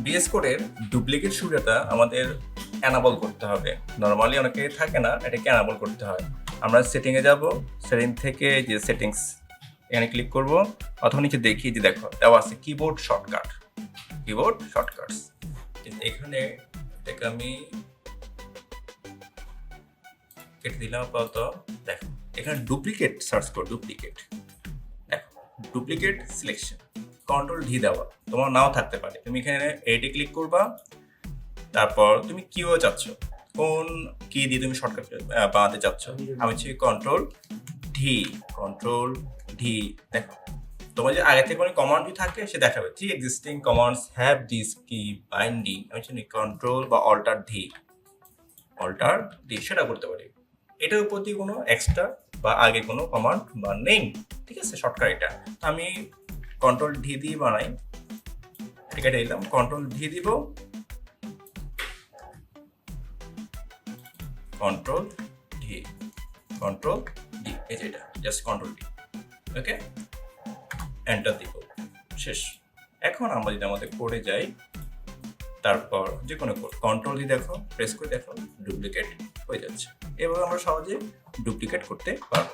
VS কোডের duplicate সুবিধাটা আমাদের অ্যানাবল করতে হবে। নর্মালি অনেকে থাকে না, এটাকে অ্যানাবল করতে হয়। আমরা সেটিংয়ে যাব, সেটিং থেকে যে সেটিংস এখানে ক্লিক করব, অথবা নিচে দেখি যে দেখো দেওয়া আছে কিবোর্ড শর্টকাটস। এখানে এটাকে আমি কেটে দিলাম আপাতত। দেখো এখানে ডুপ্লিকেট সার্চ কর, ডুপ্লিকেট সিলেকশন, কন্ট্রোল ডি দেওয়া, তোমার নাও থাকতে পারে। তুমি এখানে এডি ক্লিক করবা, তারপর তুমি কিও চাচ্ছ, কোন কি দিয়ে তুমি শর্টকাট বানাতে চাচ্ছ। আমি হচ্ছে কন্ট্রোল ডি। দেখো তোমার যে আগে থেকে কোনো কমান্ড থাকে সে দেখাবে three existing commands have this কি বাইন্ডিং। আমি হচ্ছে কন্ট্রোল বা অল্টার ডি সেটা করতে পারি। এটার উপর দিয়ে কোনো এক্সট্রা বা আগে কোনো কমান্ড বা নেই, ঠিক আছে। শর্টকাট এটা আমি কন্ট্রোল ডি দিয়ে বানাই, ঠিক আছে। দিলাম কন্ট্রোল ডি দিব, কন্ট্রোল ডি, এই যে এটা জাস্ট কন্ট্রোল ডি, ওকে, এন্টার দিব, শেষ। এখন আমরা যদি আমাদের কোডে যাই, তারপর যে কোনো কোড কন্ট্রোল ডি দেখো, প্রেস করে দেখো ডুপ্লিকেট হয়ে যাচ্ছে। এভাবে আমরা সহজে ডুপ্লিকেট করতে পারবো।